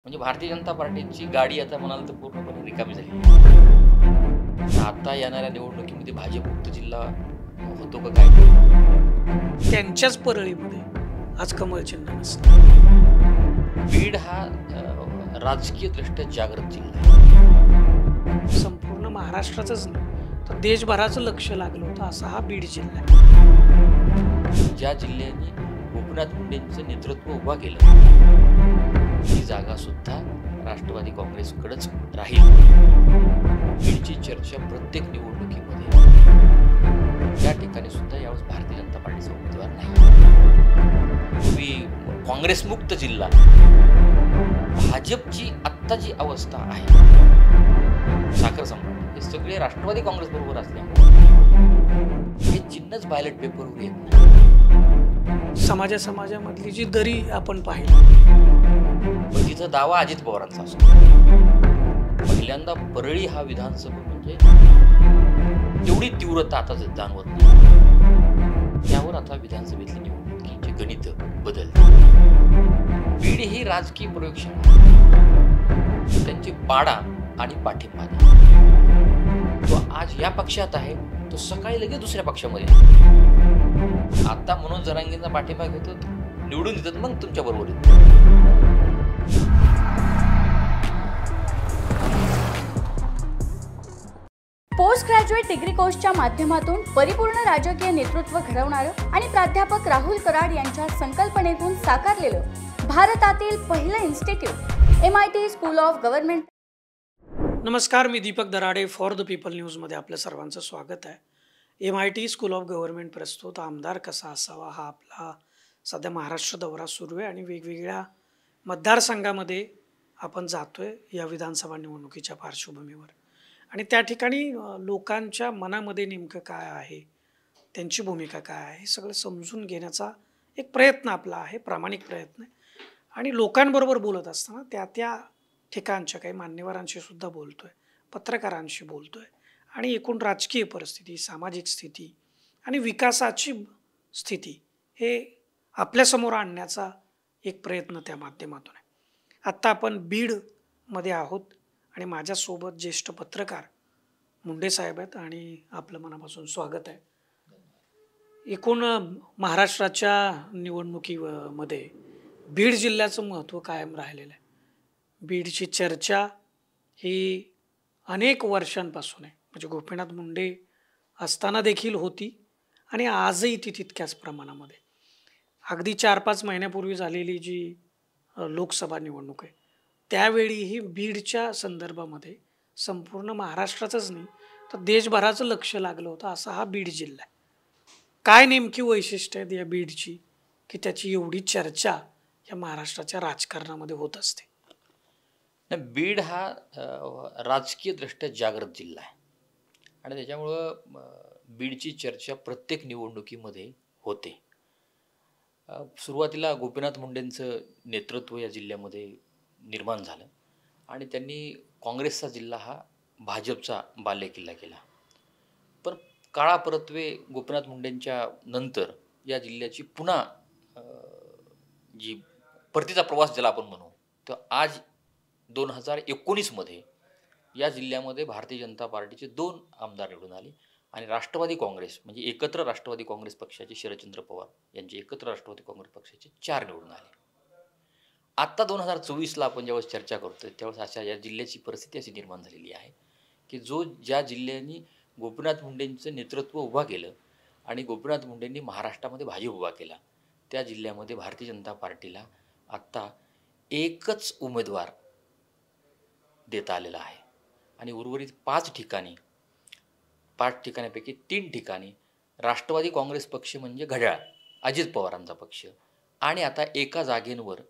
म्हणजे भारतीय जनता पार्टीची गाडी आता म्हणाल तर पूर्णपणे रिकामी झाली आहे. आता येणाऱ्या निवडणुकीमध्ये भाजपमुक्त जिल्हा होतो का काय? त्यांच्याच परळीमध्ये आज कमळ चिन्ह नसतं. बीड हा राजकीयदृष्ट्या जागृत जिल्हा आहे. संपूर्ण महाराष्ट्राचंच नाही तर देशभराचं लक्ष लागलं होतं असा हा बीड जिल्हा आहे. ज्या जिल्ह्याने गोपीनाथ मुंडेंचं नेतृत्व उभा केलं, ही जागा सुद्धा राष्ट्रवादी काँग्रेसकडेच राहील. बीडची चर्चा प्रत्येक निवडणुकीमध्ये, त्या ठिकाणी सुद्धा यावेळेस भारतीय जनता पार्टीचा उमेदवार नाही. पूर्वी काँग्रेसमुक्त जिल्हा, भाजपची आत्ता जी अवस्था आहे, साखर सम्राट हे सगळे राष्ट्रवादी काँग्रेस बरोबर असल्यामुळे हे चिन्हच बॅलेट पेपरवर येत नाही. समाजामधली जी दरी आपण पाहिली, तिथं दावा अजित पवारांचा असतो. पहिल्यांदा परळी हा विधानसभा म्हणजे तेवढी तीव्रता आता जाणवत नाही. त्यावर आता विधानसभेतली निवडणुकीचे गणित बदलते. बीड ही राजकीय प्रयोगशाळा, त्यांची पाडा आणि पाठिंबा तो आज या पक्षात आहे, तो सकाळी लगेच दुसऱ्या पक्षामध्ये. आता मनोज जरांगेंचा पाठिंबा घेतो, निवडून देतात, मग तुमच्या बरोबर येतो. पोस्ट ग्रॅज्युएट डिग्री कोर्सच्या माध्यमातून परिपूर्ण राजकीय नेतृत्व घडवणारं आणि प्राध्यापक राहुल कराड यांच्या संकल्पनेतून साकारलेलं भारतातील पहिलं institute MIT school of government. नमस्कार, मी Deepak Darade, for the people न्यूजमध्ये आपलं सर्वांचं स्वागत आहे. MIT स्कूल ऑफ गव्हर्नमेंट प्रस्तुत आमदार कसा असावा हा आपला सध्या महाराष्ट्र दौरा सुरू आहे आणि वेगवेगळ्या मतदारसंघामध्ये आपण जातोय या विधानसभा निवडणुकीच्या पार्श्वभूमीवर. आणि त्या ठिकाणी लोकांच्या मनामध्ये नेमकं काय आहे, त्यांची भूमिका काय आहे, हे सगळं समजून घेण्याचा एक प्रयत्न आपला आहे, प्रामाणिक प्रयत्न आहे. आणि लोकांबरोबर बोलत असताना त्या ठिकाणच्या काही मान्यवरांशी सुद्धा बोलतोय, पत्रकारांशी बोलतोय आणि एकूण राजकीय परिस्थिती, सामाजिक स्थिती आणि विकासाची स्थिती हे आपल्यासमोर आणण्याचा एक प्रयत्न त्या माध्यमातून आहे. आत्ता आपण बीडमध्ये आहोत आणि माझ्यासोबत ज्येष्ठ पत्रकार मुंडे साहेब आहेत आणि आपलं मनापासून स्वागत आहे. एकूण महाराष्ट्राच्या निवडणुकीमध्ये बीड जिल्ह्याचं महत्त्व कायम राहिलेलं आहे. बीडची चर्चा ही अनेक वर्षांपासून आहे, म्हणजे गोपीनाथ मुंडे असताना देखील होती आणि आजही ती तितक्याच प्रमाणामध्ये. अगदी 4-5 महिन्यापूर्वी झालेली जी लोकसभा निवडणूक आहे त्यावेळीही बीडच्या संदर्भामध्ये संपूर्ण महाराष्ट्राचंच नाही तर देशभराचं लक्ष लागलं होतं असा हा बीड जिल्हा आहे. काय नेमकी वैशिष्ट्य आहेत या बीडची की त्याची एवढी चर्चा या महाराष्ट्राच्या राजकारणामध्ये होत असते? बीड हा राजकीयदृष्ट्या जागृत जिल्हा आहे आणि त्याच्यामुळं बीडची चर्चा प्रत्येक निवडणुकीमध्ये होते. सुरुवातीला गोपीनाथ मुंडेंचं नेतृत्व या जिल्ह्यामध्ये निर्माण झालं आणि त्यांनी काँग्रेसचा जिल्हा हा भाजपचा बालेकिल्ला केला. पण काळापरत्वे गोपीनाथ मुंडेंच्या नंतर या जिल्ह्याची पुन्हा जी परतीचा प्रवास ज्याला आपण म्हणू, तर आज 2019मध्ये या जिल्ह्यामध्ये भारतीय जनता पार्टीचे 2 आमदार निवडून आले आणि राष्ट्रवादी काँग्रेस म्हणजे एकत्र राष्ट्रवादी काँग्रेस पक्षाचे शरदचंद्र पवार यांचे एकत्र राष्ट्रवादी काँग्रेस पक्षाचे 4 निवडून आले. आत्ता 2024ला आपण ज्यावेळेस चर्चा करतोय त्यावेळेस अशा या जिल्ह्याची परिस्थिती अशी निर्माण झालेली आहे की ज्या जिल्ह्यांनी गोपीनाथ मुंडेंचं नेतृत्व उभा केलं आणि गोपीनाथ मुंडेंनी महाराष्ट्रामध्ये भाजप उभा केला, त्या जिल्ह्यामध्ये भारतीय जनता पार्टीला आत्ता एकच उमेदवार देता आलेला आहे आणि उर्वरित 5 ठिकाणापैकी 3 ठिकाणी राष्ट्रवादी काँग्रेस पक्ष म्हणजे घड्याळ अजित पवारांचा पक्ष आणि आता एका जागेवर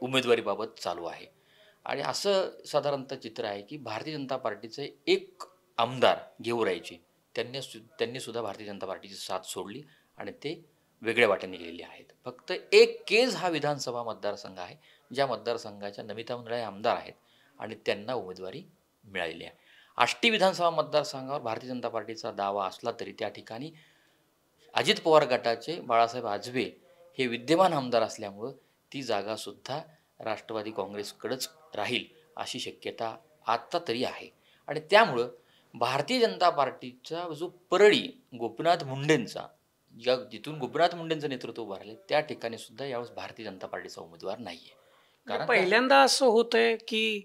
उमेदवारीबाबत चालू आहे. आणि असं साधारणतः चित्र आहे की भारतीय जनता पार्टीचे एक आमदार घेऊरायचे त्यांनी सुद्धा भारतीय जनता पार्टीची साथ सोडली आणि ते वेगळ्या वाटेने गेलेले आहेत. फक्त एक केज हा विधानसभा मतदारसंघ आहे ज्या मतदारसंघाच्या नमिता मंडळी आमदार आहेत आणि त्यांना उमेदवारी मिळालेली आहे. आष्टी विधानसभा मतदारसंघावर भारतीय जनता पार्टीचा दावा असला तरी त्या ठिकाणी अजित पवार गटाचे बाळासाहेब आजबे हे विद्यमान आमदार असल्यामुळं ती जागासुद्धा राष्ट्रवादी काँग्रेसकडेच राहील अशी शक्यता आत्ता तरी आहे. आणि त्यामुळं भारतीय जनता पार्टीचा जो परळी गोपीनाथ मुंडेंचा जिथून गोपीनाथ मुंडेंचं नेतृत्व उभं राहिले त्या ठिकाणी सुद्धा यावेळेस भारतीय जनता पार्टीचा उमेदवार नाही आहे. कारण पहिल्यांदा असं होतंय की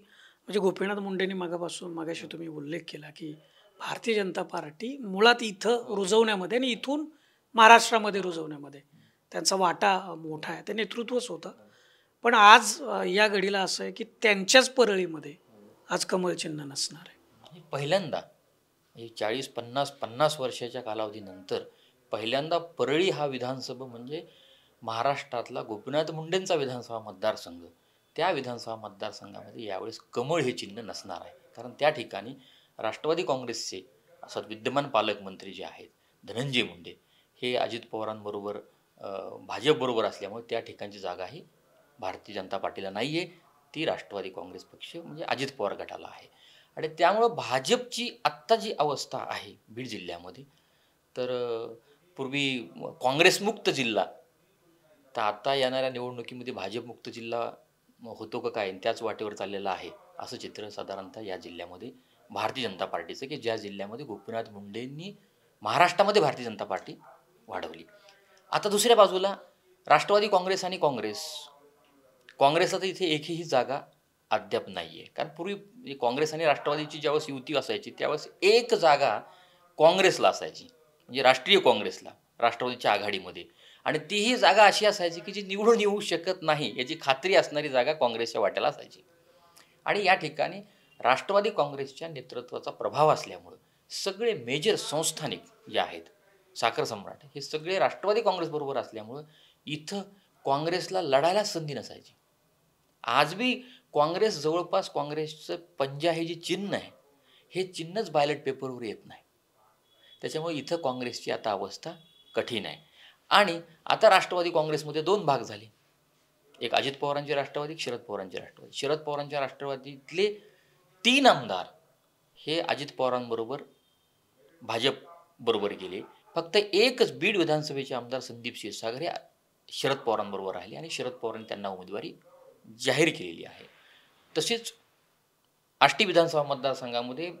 म्हणजे गोपीनाथ मुंडेंनी मगाशी तुम्ही उल्लेख केला की भारतीय जनता पार्टी मुळात इथं रुजवण्यामध्ये आणि इथून महाराष्ट्रामध्ये रुजवण्यामध्ये त्यांचा वाटा मोठा आहे, ते नेतृत्वच होतं. पण आज या घडीला असं आहे की त्यांच्याच परळीमध्ये आज कमळ चिन्ह नसणार आहे. पहिल्यांदा 40-50 वर्षाच्या कालावधीनंतर पहिल्यांदा परळी हा विधानसभा म्हणजे महाराष्ट्रातला गोपीनाथ मुंडेंचा विधानसभा मतदारसंघ, त्या विधानसभा मतदारसंघामध्ये यावेळेस कमळ हे चिन्ह नसणार आहे. कारण त्या ठिकाणी राष्ट्रवादी काँग्रेसचे असं विद्यमान पालकमंत्री जे आहेत धनंजय मुंडे हे अजित पवारांबरोबर भाजपबरोबर असल्यामुळे त्या ठिकाणची जागा ही भारतीय जनता पार्टीला नाही आहे, ती राष्ट्रवादी काँग्रेस पक्ष म्हणजे अजित पवार गटाला आहे. आणि त्यामुळं भाजपची आत्ता जी अवस्था आहे बीड जिल्ह्यामध्ये, तर पूर्वी काँग्रेसमुक्त जिल्हा, तर आता येणाऱ्या निवडणुकीमध्ये भाजपमुक्त जिल्हा होतो का काय त्याच वाटेवर चाललेला आहे असं चित्र साधारणतः या जिल्ह्यामध्ये भारतीय जनता पार्टीचं, की ज्या जिल्ह्यामध्ये गोपीनाथ मुंडेंनी महाराष्ट्रामध्ये भारतीय जनता पार्टी वाढवली. आता दुसऱ्या बाजूला राष्ट्रवादी काँग्रेस आणि काँग्रेसला तर इथे एकही जागा अद्याप नाही आहे. कारण पूर्वी काँग्रेस आणि राष्ट्रवादीची ज्यावेळेस युती असायची त्यावेळेस एक जागा काँग्रेसला असायची, म्हणजे राष्ट्रीय काँग्रेसला राष्ट्रवादीच्या आघाडीमध्ये, आणि तीही जागा अशी असायची की जी निवडून येऊ शकत नाही याची खात्री असणारी जागा काँग्रेसच्या वाट्याला असायची. आणि या ठिकाणी राष्ट्रवादी काँग्रेसच्या नेतृत्वाचा प्रभाव असल्यामुळं सगळे मेजर संस्थानिक जे आहेत साखर सम्राट हे सगळे राष्ट्रवादी काँग्रेसबरोबर असल्यामुळं इथं काँग्रेसला लढायला संधी नसायची. आज बी काँग्रेस जवळपास काँग्रेसचं पंजा हे जे चिन्ह आहे हे चिन्हच बॅलेट पेपरवर येत नाही. त्याच्यामुळे इथं काँग्रेसची आता अवस्था कठीण आहे. आणि आता राष्ट्रवादी काँग्रेसमध्ये दोन भाग झाले, एक अजित पवारांची राष्ट्रवादी, शरद पवारांची राष्ट्रवादी. शरद पवारांच्या राष्ट्रवादीतले 3 आमदार हे अजित पवारांबरोबर भाजपबरोबर गेले. फक्त एकच बीड विधानसभेचे आमदार संदीप क्षीरसागर हे शरद पवारांबरोबर राहिले आणि शरद पवारांनी त्यांना उमेदवारी जाहीर केलेली आहे. तसेच आष्टी विधानसभा मतदारसंघामध्ये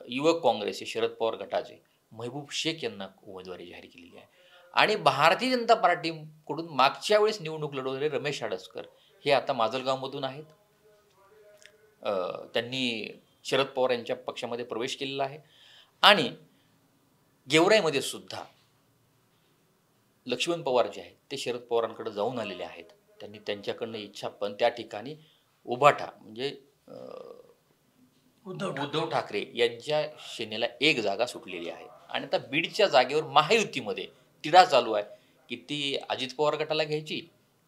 युवक काँग्रेसचे शरद पवार गटाचे महबूब शेख यांना उमेदवारी जाहीर केलेली आहे. आणि भारतीय जनता पार्टीकडून मागच्या वेळेस निवडणूक लढवलेले रमेश आडसकर हे आता माजलगावमधून आहेत. त्यांनी शरद पवार यांच्या पक्षामध्ये प्रवेश केलेला आहे. आणि गेवराईमध्ये सुद्धा लक्ष्मण पवार जे आहेत ते शरद पवारांकडे जाऊन आलेले आहेत. त्यांनी त्यांच्याकडनं इच्छा, पण त्या ठिकाणी उभाटा म्हणजे उद्धव ठाकरे यांच्या सेनेला एक जागा सुटलेली आहे. आणि आता बीडच्या जागेवर महायुतीमध्ये तिढा चालू आहे की ती अजित पवार गटाला घ्यायची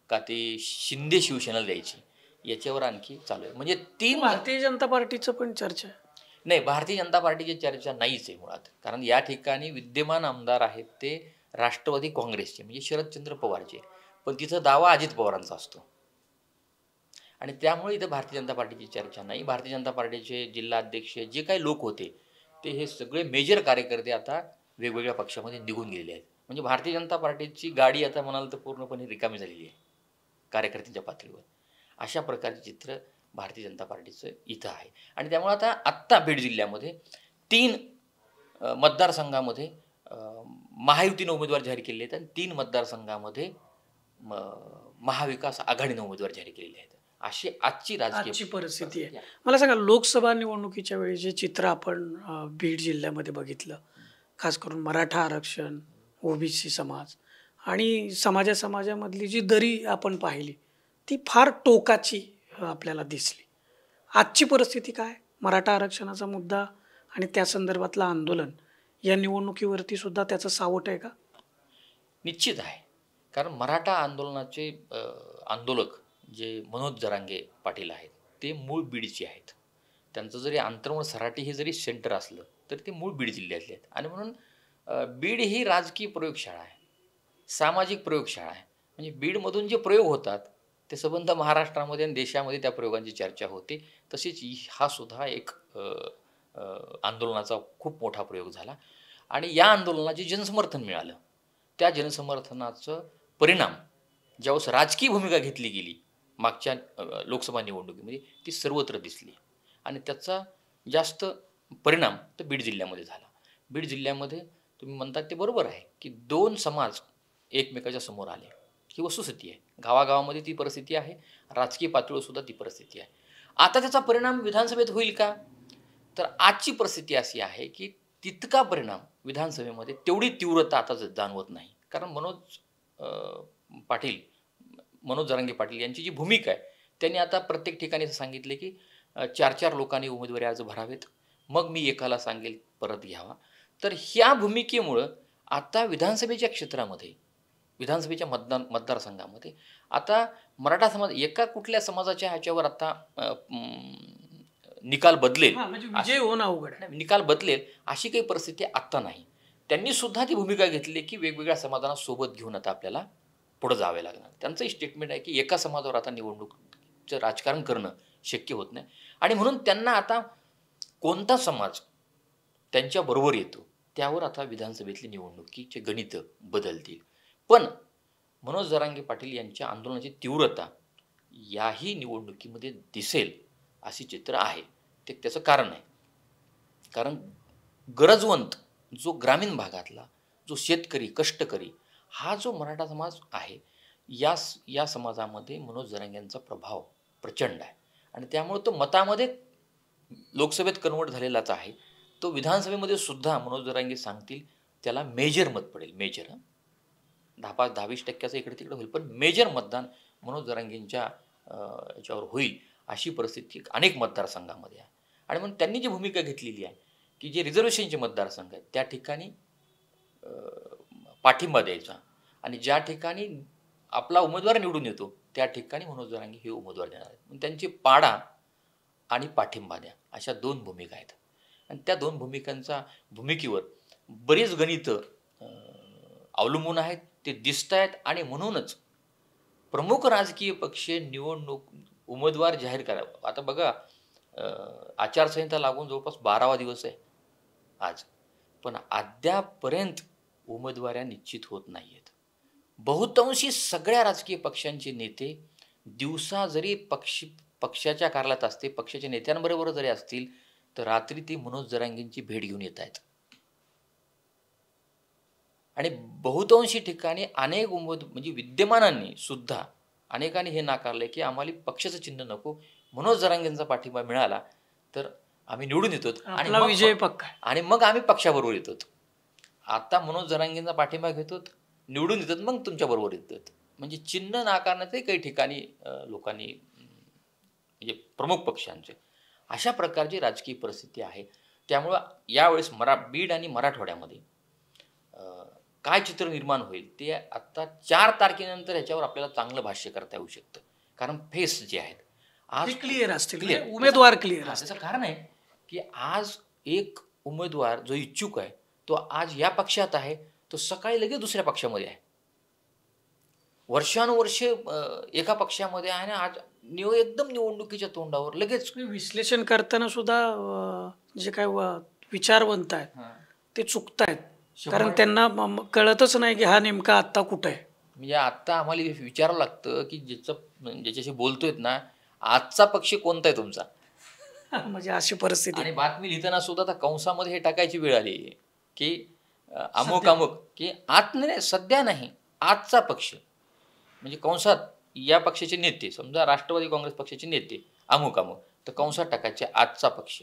का ती शिंदे शिवसेनेला द्यायची, याच्यावर आणखी चालू आहे. म्हणजे 3 भारतीय जनता पार्टीचं पण चर्चा आहे. नाही, भारतीय जनता पार्टीची चर्चा नाहीच आहे मुळात. कारण या ठिकाणी विद्यमान आमदार आहेत ते राष्ट्रवादी काँग्रेसचे म्हणजे शरदचंद्र पवारचे, पण तिथं दावा अजित पवारांचा असतो. आणि त्यामुळे इथं भारतीय जनता पार्टीची चर्चा नाही. भारतीय जनता पार्टीचे जिल्हा अध्यक्ष जे काही लोक होते ते हे सगळे मेजर कार्यकर्ते आता वेगवेगळ्या पक्षामध्ये निघून गेलेले आहेत. म्हणजे भारतीय जनता पार्टीची गाडी आता म्हणाल तर पूर्णपणे रिकामी झालेली आहे कार्यकर्त्यांच्या पातळीवर. अशा प्रकारचे चित्र भारतीय जनता पार्टीचं इथं आहे. आणि त्यामुळे आत्ता बीड जिल्ह्यामध्ये 3 मतदारसंघामध्ये महायुतीनं उमेदवार जाहीर केलेले आहेत आणि 3 मतदारसंघामध्ये महाविकास आघाडीनं उमेदवार जाहीर केलेले आहेत. अशी आजची राजकीय परिस्थिती आहे. मला सांगा, लोकसभा निवडणुकीच्या वेळी जे चित्र आपण बीड जिल्ह्यामध्ये बघितलं, खास करून मराठा आरक्षण, ओबीसी समाज आणि समाजामधली जी दरी आपण पाहिली ती फार टोकाची आपल्याला दिसली. आजची परिस्थिती काय? मराठा आरक्षणाचा मुद्दा आणि त्या संदर्भातलं आंदोलन या निवडणुकीवरती सुद्धा त्याचं सावट आहे का? निश्चित आहे. कारण मराठा आंदोलनाचे आंदोलक जे मनोज जरांगे पाटील आहेत ते मूळ बीडचे आहेत. त्यांचं जरी अंतर्मन सराटी हे जरी सेंटर असलं तरी ते मूळ बीड जिल्ह्यातले आहेत. आणि म्हणून बीड ही राजकीय प्रयोगशाळा आहे, सामाजिक प्रयोगशाळा आहे. म्हणजे बीडमधून जे प्रयोग होतात ते संबंध महाराष्ट्रामध्ये आणि देशामध्ये त्या प्रयोगांची चर्चा होते. तसेच हा सुद्धा एक आंदोलनाचा खूप मोठा प्रयोग झाला. आणि या आंदोलनाचे जनसमर्थन मिळालं. त्या जनसमर्थनाचं परिणाम ज्यावेळेस राजकीय भूमिका घेतली गेली मागच्या लोकसभा निवडणुकीमध्ये ती सर्वत्र दिसली आणि त्याचा जास्त परिणाम तर बीड जिल्ह्यामध्ये झाला. बीड जिल्ह्यामध्ये तुम्ही म्हणतात ते बरोबर आहे की 2 समाज एकमेकाच्या समोर आले, ही वस्तुस्थिती आहे. गावागावामध्ये ती परिस्थिती आहे, राजकीय पातळीवर सुद्धा ती परिस्थिती आहे. आता त्याचा परिणाम विधानसभेत होईल का? तर आजची परिस्थिती अशी आहे की तितका परिणाम विधानसभेमध्ये तेवढी तीव्रता आता जाणवत नाही. कारण मनोज जरांगे पाटील यांची जी भूमिका आहे, त्यांनी आता प्रत्येक ठिकाणी सांगितले की 4-4 लोकांनी उमेदवारी अर्ज भरावेत, मग मी एकाला सांगेल परत घ्यावा. तर ह्या भूमिकेमुळं आता विधानसभेच्या क्षेत्रामध्ये, विधानसभेच्या मतदारसंघामध्ये आता मराठा समाज एका कुठल्या समाजाच्या ह्याच्यावर आता निकाल बदलेल, म्हणजे विजय होणं अवघड आहे. निकाल बदलेल अशी काही परिस्थिती आत्ता नाही. त्यांनी सुद्धा ती भूमिका घेतली की वेगवेगळ्या समाजांना सोबत घेऊन आता आपल्याला पुढे जावे लागणार. त्यांचंही स्टेटमेंट आहे की एका समाजावर आता निवडणूकचं राजकारण करणं शक्य होत नाही आणि म्हणून त्यांना आता कोणता समाज त्यांच्याबरोबर येतो त्यावर आता विधानसभेतली निवडणुकीचे गणित बदलतील. पण मनोज जरांगे पाटील यांच्या आंदोलनाची तीव्रता याही निवडणुकीमध्ये दिसेल अशी चित्र आहे. ते त्याचं कारण आहे, कारण गरजवंत जो ग्रामीण भागातला जो शेतकरी कष्टकरी हा जो मराठा समाज आहे, या समाजामध्ये मनोज जरांगे यांचा प्रभाव प्रचंड आहे आणि त्यामुळे तो मतामध्ये लोकसभेत कन्वर्ट झालेलाच आहे. तो विधानसभेमध्ये सुद्धा मनोज जरांगे सांगतील त्याला मेजर मत पडेल. मेजर 10-20% इकडे तिकडे होईल, पण मेजर मतदान मनोज जरांगेंच्या याच्यावर होईल अशी परिस्थिती अनेक मतदारसंघामध्ये आहे. आणि म्हणून त्यांनी जी भूमिका घेतलेली आहे की जे रिझर्वेशनचे मतदारसंघ आहेत त्या ठिकाणी पाठिंबा द्यायचा आणि ज्या ठिकाणी आपला उमेदवार निवडून येतो त्या ठिकाणी मनोज जरांगे हे उमेदवार देणार आहेत. म्हणून त्यांची पाडा आणि पाठिंबा द्या अशा 2 भूमिका आहेत आणि त्या 2 भूमिकेवर बरीच गणितं अवलंबून आहेत, ते दिसत आहेत आणि म्हणूनच प्रमुख राजकीय पक्ष निवडणूक उमेदवार जाहीर करावं. आता बघा, आचारसंहिता लागून जवळपास 12वा दिवस आहे आज, पण अद्यापर्यंत उमेदवाऱ्या निश्चित होत नाही आहेत. बहुतांशी सगळ्या राजकीय पक्षांचे नेते दिवसा जरी पक्षाच्या कार्यालयात असते, पक्षाच्या नेत्यांबरोबर जरी असतील, तर रात्री ते मनोज जरांगेंची भेट घेऊन येत आहेत. आणि बहुतांशी ठिकाणी अनेक म्हणजे विद्यमानांनी सुद्धा अनेकांनी हे नाकारले की आम्हाला पक्षाचं चिन्ह नको, मनोज जरांगेंचा पाठिंबा मिळाला तर आम्ही निवडून येतो आणि विजय पक्का आणि मग आम्ही पक्षाबरोबर येतो. आता मनोज जरांगेंचा पाठिंबा घेतो, निवडून येतात, मग तुमच्याबरोबर येतात. म्हणजे चिन्ह नाकारण्याचे काही ठिकाणी लोकांनी म्हणजे प्रमुख पक्षांचे अशा प्रकारची राजकीय परिस्थिती आहे. त्यामुळं यावेळेस बीड आणि मराठवाड्यामध्ये काय चित्र निर्माण होईल ते आता 4 तारखेनंतर ह्याच्यावर आपल्याला चांगलं भाष्य करता येऊ शकतं. कारण फेस जे आहेत आज क्लिअर असतील, उमेदवार क्लिअर असतील. त्याचं कारण आहे की आज एक उमेदवार जो इच्छुक आहे तो आज या पक्षात आहे, तो सकाळी लगेच दुसऱ्या पक्षामध्ये आहे. वर्षानुवर्ष एका पक्षामध्ये आहे आणि आज एकदम निवडणुकीच्या तोंडावर लगेच विश्लेषण करताना सुद्धा जे काय विचारवंत आहेत ते चुकतायत, कारण त्यांना कळतच नाही की हा नेमका आत्ता कुठं आहे. म्हणजे आत्ता आम्हाला विचारावं लागतं की ज्याच्याशी बोलतोय ना, आजचा पक्ष कोणता आहे तुमचा. म्हणजे अशी परिस्थिती. आणि बातमी लिहिताना सुद्धा आता कंसामध्ये हे टाकायची वेळ आली की अमुक की आत नाही, सध्या नाही, आजचा पक्ष. म्हणजे कंसात या पक्षाचे नेते, समजा राष्ट्रवादी काँग्रेस पक्षाचे नेते अमुक तर कंसात टाकायचे आजचा पक्ष.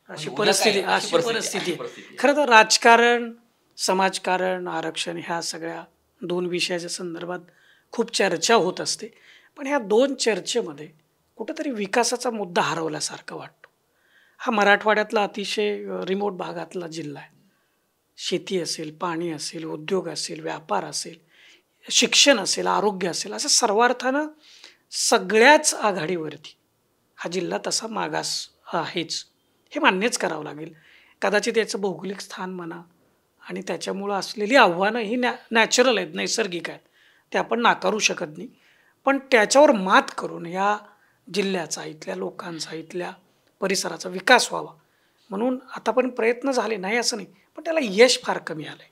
अशी परिस्थिती. खरं तर राजकारण, समाजकारण, आरक्षण ह्या सगळ्या 2 विषयाच्या संदर्भात खूप चर्चा होत असते, पण ह्या 2 चर्चेमध्ये कुठंतरी विकासाचा मुद्दा हरवल्यासारखं वाटतो. हा मराठवाड्यातला अतिशय रिमोट भागातला जिल्हा आहे. शेती असेल, पाणी असेल, उद्योग असेल, व्यापार असेल, शिक्षण असेल, आरोग्य असेल, असं सर्वार्थानं सगळ्याच आघाडीवरती हा जिल्हा तसा मागास आहेच, हे मान्यच करावं लागेल. कदाचित याचं भौगोलिक स्थान म्हणा आणि त्याच्यामुळं असलेली आव्हानं ही नॅचरल आहेत, नैसर्गिक आहेत, ते आपण नाकारू शकत नाही. पण त्याच्यावर मात करून या जिल्ह्याचा, इथल्या लोकांचा, इथल्या परिसराचा विकास व्हावा म्हणून आतापर्यंत प्रयत्न झाले नाही असं नाही, पण त्याला यश फार कमी आलं आहे.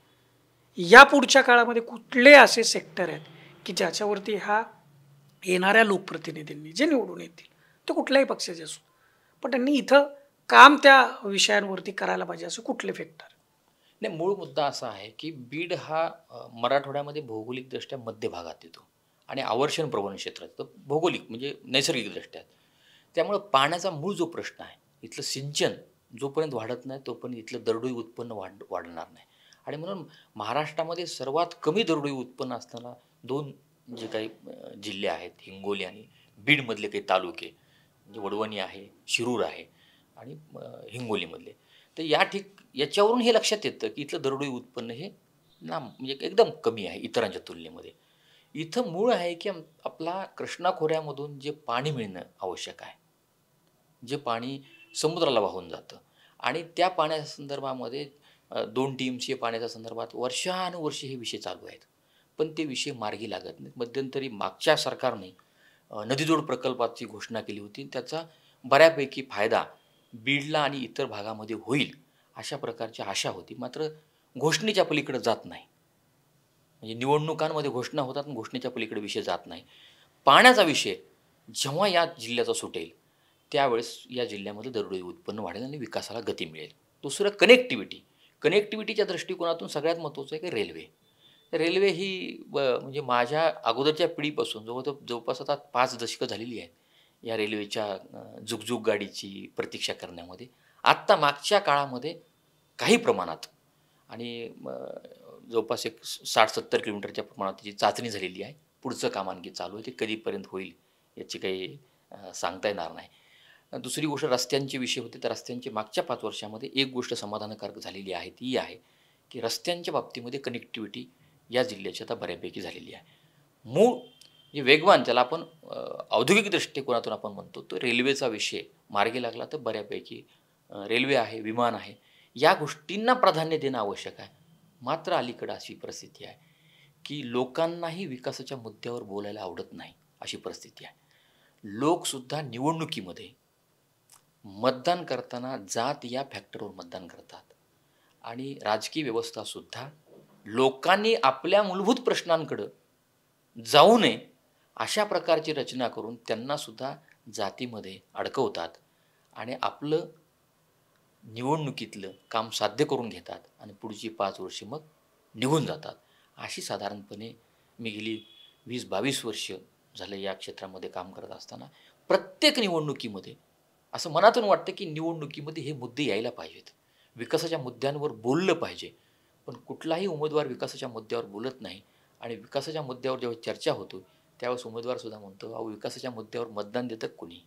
या पुढच्या काळामध्ये कुठले असे सेक्टर आहेत की ज्याच्यावरती हा येणाऱ्या लोकप्रतिनिधींनी जे निवडून येतील ते कुठल्याही पक्षाचे असो, पण त्यांनी इथं काम त्या विषयांवरती करायला पाहिजे, असं कुठले फॅक्टर? नाही, मूळ मुद्दा असा आहे की बीड हा मराठवाड्यामध्ये भौगोलिकदृष्ट्या मध्य भागात येतो आणि आवर्षण प्रवण क्षेत्रात येतो. भौगोलिक म्हणजे नैसर्गिकदृष्ट्या. त्यामुळं पाण्याचा मूळ जो प्रश्न आहे, इथलं सिंचन जोपर्यंत वाढत नाही तोपर्यंत इथलं दरडोई उत्पन्न वाढणार नाही. आणि म्हणून महाराष्ट्रामध्ये सर्वात कमी दरडोई उत्पन्न असताना दोन जे काही जिल्हे आहेत, हिंगोली आणि बीडमधले काही तालुके, म्हणजे वडवणी आहे, शिरूर आहे आणि हिंगोलीमधले. तर याच्यावरून हे लक्षात येतं की इथलं दरडोई उत्पन्न हे म्हणजे एकदम कमी आहे इतरांच्या तुलनेमध्ये. इथं मूळ आहे की आपला कृष्णा खोऱ्यामधून जे पाणी मिळणं आवश्यक आहे, जे पाणी समुद्राला वाहून जातं आणि त्या पाण्याच्या संदर्भामध्ये 2 टीएमसी पाण्याच्या संदर्भात वर्षानुवर्षे हे विषय चालू आहेत. पण ते विषय मार्गी लागत नाहीत. मध्यंतरी मागच्या सरकारने नदीजोड प्रकल्पाची घोषणा केली होती. त्याचा बऱ्यापैकी फायदा बीडला आणि इतर भागामध्ये होईल अशा प्रकारची आशा होती. मात्र घोषणेच्या पलीकडे जात नाही. म्हणजे निवडणुकांमध्ये घोषणा होतात आणि घोषणेच्या पलीकडे विषय जात नाही. पाण्याचा विषय जेव्हा या जिल्ह्याचा सुटेल त्यावेळेस या जिल्ह्यामध्ये दरडोई उत्पन्न वाढेल आणि विकासाला गती मिळेल. दुसरं कनेक्टिव्हिटीच्या दृष्टिकोनातून सगळ्यात महत्त्वाचं आहे की रेल्वे ही म्हणजे माझ्या अगोदरच्या पिढीपासून जवळपास आता 5 दशकं झालेली आहेत या रेल्वेच्या जुगजुग गाडीची प्रतीक्षा करण्यामध्ये. आत्ता मागच्या काळामध्ये काही प्रमाणात आणि जवळपास एक 60-70 किलोमीटरच्या प्रमाणात त्याची चाचणी झालेली आहे. पुढचं काम आणखी चालू आहे. ते कधीपर्यंत होईल याची काही सांगता येणार नाही. दुसरी गोष्ट रस्त्यांचे विषय होते. तर रस्त्यांची मागच्या 5 वर्षामध्ये एक गोष्ट समाधानकारक झालेली आहे, ती आहे की रस्त्यांच्या बाबतीमध्ये कनेक्टिव्हिटी या जिल्ह्याची आता बऱ्यापैकी झालेली आहे. मूळ जे वेगवान ज्याला आपण औद्योगिक दृष्टिकोनातून आपण म्हणतो, तो रेल्वेचा विषय मार्गी लागला तर बऱ्यापैकी रेल्वे आहे, विमान आहे, या गोष्टींना प्राधान्य देणं आवश्यक आहे. मात्र अलीकडं अशी परिस्थिती आहे की लोकांनाही विकासाच्या मुद्द्यावर बोलायला आवडत नाही, अशी परिस्थिती आहे. लोकसुद्धा निवडणुकीमध्ये मतदान करताना जात या फॅक्टरवर मतदान करतात आणि राजकीय व्यवस्थासुद्धा लोकांनी आपल्या मूलभूत प्रश्नांकडं जाऊ नये अशा प्रकारची रचना करून त्यांनासुद्धा जातीमध्ये अडकवतात आणि आपलं निवडणुकीतलं काम साध्य करून घेतात आणि पुढची 5 वर्षे मग निघून जातात. अशी साधारणपणे मी गेली 20-22 वर्ष झालं या क्षेत्रामध्ये काम करत असताना प्रत्येक निवडणुकीमध्ये असं मनातून वाटतं की निवडणुकीमध्ये हे मुद्दे यायला पाहिजेत, विकासाच्या मुद्द्यांवर बोललं पाहिजे. पण कुठलाही उमेदवार विकासाच्या मुद्द्यावर बोलत नाही आणि विकासाच्या मुद्द्यावर जेव्हा चर्चा होतो त्यावेळेस उमेदवारसुद्धा म्हणतो, अहो विकासाच्या मुद्द्यावर मतदान देतं कुणी?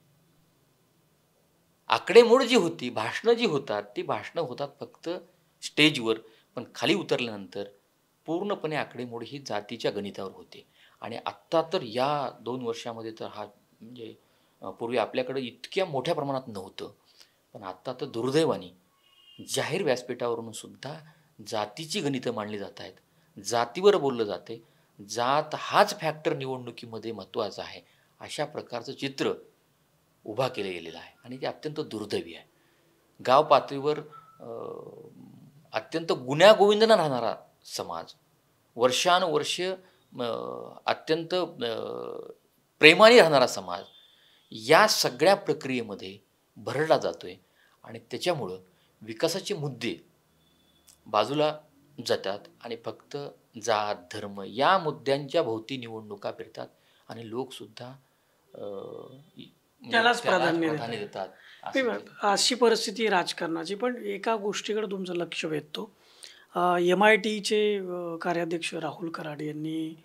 आकडेमोड जी होती, भाषणं जी होतात, ती भाषणं होतात फक्त स्टेजवर, पण खाली उतरल्यानंतर पूर्णपणे आकडेमोड ही जातीच्या गणितावर होते. आणि आत्ता तर या 2 वर्षामध्ये तर हा म्हणजे पूर्वी आपल्याकडे इतक्या मोठ्या प्रमाणात नव्हतं, पण आत्ता तर दुर्दैवाने जाहीर व्यासपीठावरून सुद्धा जातीची गणितं मांडली जात आहेत. जातीवर बोललं जाते. जात हाच फॅक्टर निवडणुकीमध्ये महत्त्वाचा आहे, अशा प्रकारचं चित्र उभा केलं गेलेलं आहे आणि ते अत्यंत दुर्दैवी आहे. गाव पातळीवर अत्यंत गुण्यागोविंदानं राहणारा समाज, वर्षानुवर्ष अत्यंत प्रेमाने राहणारा समाज या सगळ्या प्रक्रियेमध्ये भरडला जातो आहे आणि त्याच्यामुळं विकासाचे मुद्दे बाजूला जातात आणि फक्त जात, धर्म या मुद्द्यांच्या भोवती निवडणुका फिरतात आणि लोकसुद्धा त्यालाच प्राधान्य देतात. अशी परिस्थिती राजकारणाची. पण एका गोष्टीकडे तुमचं लक्ष वेधतो. MITचे कार्याध्यक्ष राहुल कराड यांनी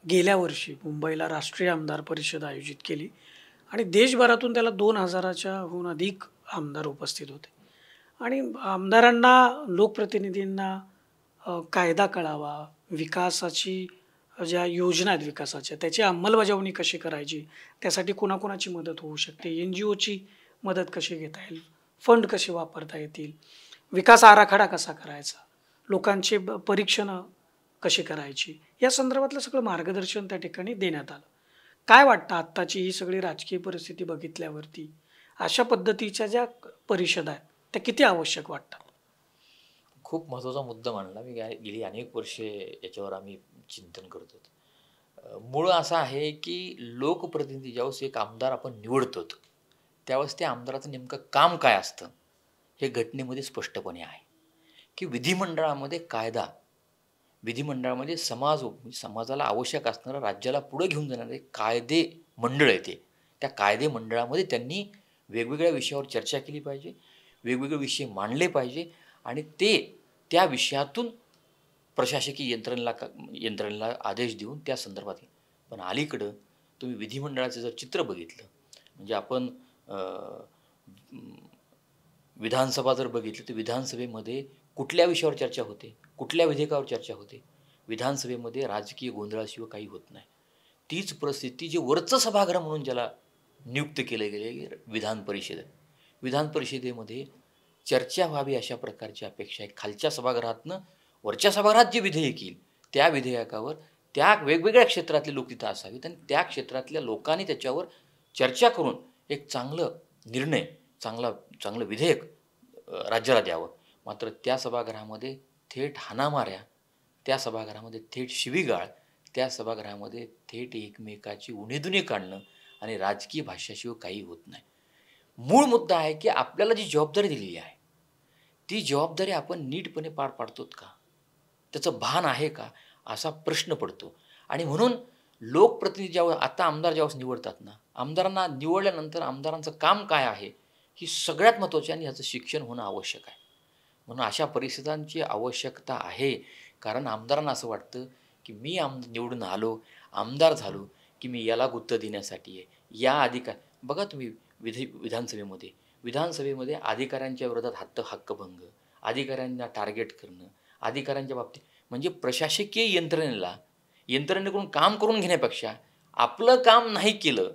गेल्या वर्षी मुंबईला राष्ट्रीय आमदार परिषद आयोजित केली आणि देशभरातून त्याला 2000च्याहून अधिक आमदार उपस्थित होते. आणि आमदारांना, लोकप्रतिनिधींना कायदा कळावा, विकासाची ज्या योजना आहेत विकासाच्या त्याची अंमलबजावणी कशी करायची, त्यासाठी कुणाकुणाची मदत होऊ शकते, NGOची मदत कशी घेता येईल, फंड कसे वापरता येतील, विकास आराखडा कसा करायचा, लोकांचे परीक्षणं कशी करायची, या संदर्भातलं सगळं मार्गदर्शन त्या ठिकाणी देण्यात आलं. काय वाटतं आत्ताची ही सगळी राजकीय परिस्थिती बघितल्यावरती अशा पद्धतीच्या ज्या परिषदा आहेत त्या किती आवश्यक वाटतात? खूप महत्त्वाचा मुद्दा मांडला. मी गेली अनेक वर्षे याच्यावर आम्ही चिंतन करतो. मूळ असं आहे की लोकप्रतिनिधी ज्यावेळेस एक आमदार आपण निवडतो त्यावेळेस त्या आमदाराचं नेमकं काम काय असतं हे घटनेमध्ये स्पष्टपणे आहे की विधिमंडळामध्ये कायदा, विधिमंडळामध्ये समाजाला आवश्यक असणारं राज्याला पुढे घेऊन जाणारे कायदे मंडळ येते. त्या कायदे मंडळामध्ये त्यांनी वेगवेगळ्या विषयावर चर्चा केली पाहिजे, वेगवेगळे विषय मांडले पाहिजे आणि त्या विषयातून प्रशासकीय यंत्रणेला आदेश देऊन त्या संदर्भात. पण अलीकडं तुम्ही विधिमंडळाचं जर चित्र बघितलं, म्हणजे आपण विधानसभा जर बघितली तर विधानसभेमध्ये कुठल्या विषयावर चर्चा होते, कुठल्या विधेयकावर चर्चा होते? विधानसभेमध्ये राजकीय गोंधळाशिवाय काही होत नाही. तीच परिस्थिती जे वरचं सभागृह म्हणून ज्याला नियुक्त केले गेले विधान परिषदेमध्ये चर्चा व्हावी अशा प्रकारची अपेक्षा आहे. खालच्या सभागृहातनं वरच्या सभागृहात जे विधेयक येईल त्या विधेयकावर त्या वेगवेगळ्या क्षेत्रातले लोक तिथं असावेत आणि त्या क्षेत्रातल्या लोकांनी त्याच्यावर चर्चा करून एक चांगलं विधेयक राज्याला द्यावं. मात्र त्या सभागृहामध्ये थेट हाणामाऱ्या, त्या सभागृहामध्ये थेट शिवीगाळ, त्या सभागृहामध्ये थेट एकमेकाची उणीधुणी काढणं आणि राजकीय भाष्याशिवाय काही होत नाही. मूळ मुद्दा आहे की आपल्याला जी जबाबदारी दिलेली आहे ती जबाबदारी आपण नीटपणे पार पाडतो का, त्याचं भान आहे का, असा प्रश्न पडतो. आणि म्हणून लोकप्रतिनिधी आता आमदार ज्यावेळेस निवडतात ना, आमदारांना निवडल्यानंतर आमदारांचं काम काय आहे ही सगळ्यात महत्त्वाची आणि ह्याचं शिक्षण होणं आवश्यक आहे. म्हणून अशा परिस्थितींची आवश्यकता आहे. कारण आमदारांना असं वाटतं की मी निवडून आलो, आमदार झालो की मी याला गुत्त देण्यासाठी आहे, या अधिकार. बघा तुम्ही विधानसभेमध्ये अधिकाऱ्यांच्या विरोधात हक्कभंग, अधिकाऱ्यांना टार्गेट करणं, अधिकाऱ्यांच्या बाबतीत म्हणजे प्रशासकीय यंत्रणेकडून काम करून घेण्यापेक्षा आपलं काम नाही केलं,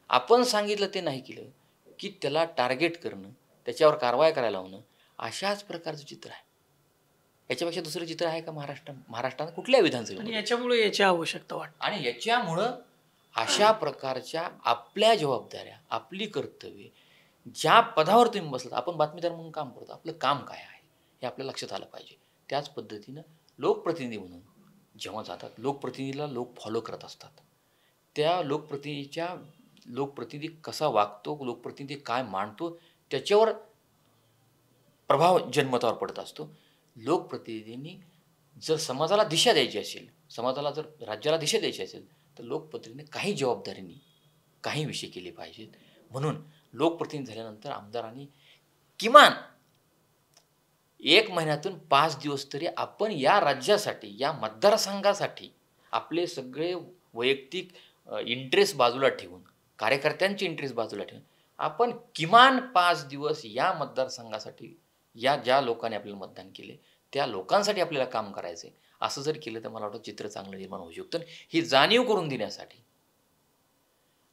आपण सांगितलं ते नाही केलं की त्याला टार्गेट करणं, त्याच्यावर कारवाई करायला लावणं, अशाच प्रकारचं चित्र आहे. याच्यापेक्षा दुसरं चित्र आहे का महाराष्ट्रात कुठल्या विधानसभेमध्ये? याच्यामुळे याची आवश्यकता वाटते. आणि याच्यामुळं अशा प्रकारच्या आपल्या जबाबदाऱ्या, आपली कर्तव्ये, ज्या पदावर तुम्ही बसलात, आपण बातमीदार म्हणून काम करतो, आपलं काम काय आहे हे आपल्या लक्षात आलं पाहिजे. त्याच पद्धतीनं लोकप्रतिनिधी म्हणून जेव्हा जातात, लोकप्रतिनिधीला लोक फॉलो करत असतात. त्या लोकप्रतिनिधी कसा वागतो, लोकप्रतिनिधी काय मांडतो त्याच्यावर प्रभाव जनमतावर पडत असतो. लोकप्रतिनिधींनी जर समाजाला दिशा द्यायची असेल, जर राज्याला दिशा द्यायची असेल तर लोकप्रतिनिधींनी काही जबाबदारीने काही विषय केले पाहिजेत. म्हणून लोकप्रतिनिधी झाल्यानंतर आमदारांनी किमान 1 महिन्यातून 5 दिवस तरी आपण या राज्यासाठी, या मतदारसंघासाठी आपले सगळे वैयक्तिक इंटरेस्ट बाजूला ठेवून, कार्यकर्त्यांचे इंटरेस्ट बाजूला ठेवून आपण किमान 5 दिवस या मतदारसंघासाठी, ज्या लोकांनी आपल्याला मतदान केले त्या लोकांसाठी आपल्याला काम करायचं आहे. असं जर केलं तर मला वाटतं चित्र चांगलं निर्माण होऊ शकतं. ही जाणीव करून देण्यासाठी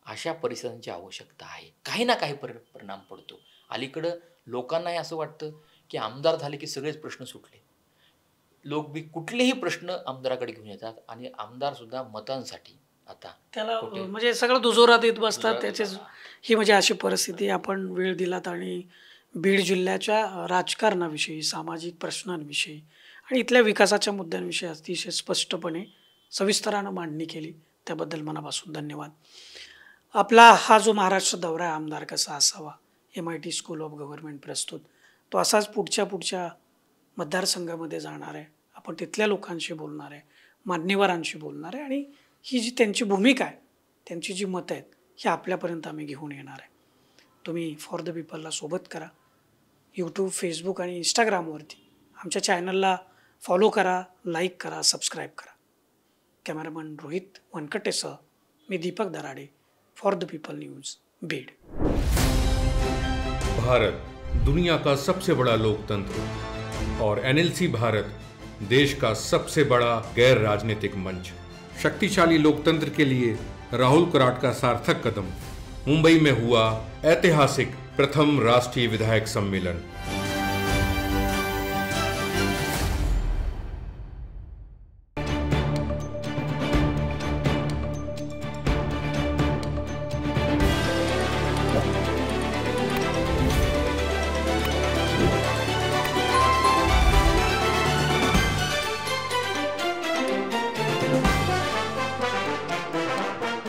अशा परिस्थितींची आवश्यकता आहे. काही ना काही परिणाम पडतो. अलीकडं लोकांनाही असं वाटतं की आमदार झाले की सगळेच प्रश्न सुटले. लोक कुठलेही प्रश्न आमदाराकडे घेऊन येतात आणि आमदारसुद्धा मतांसाठी आता त्याला म्हणजे सगळं दुजोरा देत बसतात. ही म्हणजे अशी परिस्थिती. आपण वेळ दिलात आणि बीड जिल्ह्याच्या राजकारणाविषयी, सामाजिक प्रश्नांविषयी आणि इथल्या विकासाच्या मुद्द्यांविषयी अतिशय स्पष्टपणे सविस्तरानं मांडणी केली. त्याबद्दल मनापासून धन्यवाद. आपला हा जो महाराष्ट्र दौरा आहे, आमदार कसा असावा, MIT स्कूल ऑफ गव्हर्नमेंट प्रस्तुत, तो असाच पुढच्या मतदारसंघामध्ये जाणार आहे. आपण तिथल्या लोकांशी बोलणार आहे, मान्यवरांशी बोलणार आहे आणि ही जी त्यांची भूमिका आहे, त्यांची जी मतं आहेत, ही आपल्यापर्यंत आम्ही घेऊन येणार आहे. तुम्ही फॉर द पीपलला सोबत करा. यूट्यूब, फेसबुक आणि इंस्टाग्रामवरती आमच्या चॅनलला फॉलो करा, लाईक करा, सबस्क्राईब करा. कॅमेरामन रोहित वनकटेसह मी Deepak Darade, for the people news, Beed. Bharat दुनिया का सबसे बड़ा लोकतंत्र और NLC भारत देश का सबसे बड़ा गैर राजनीतिक मंच. शक्तिशाली लोकतंत्र के लिए राहुल कराट का सार्थक कदम. मुंबई में हुआ ऐतिहासिक प्रथम राष्ट्रीय विधायक सम्मेलन.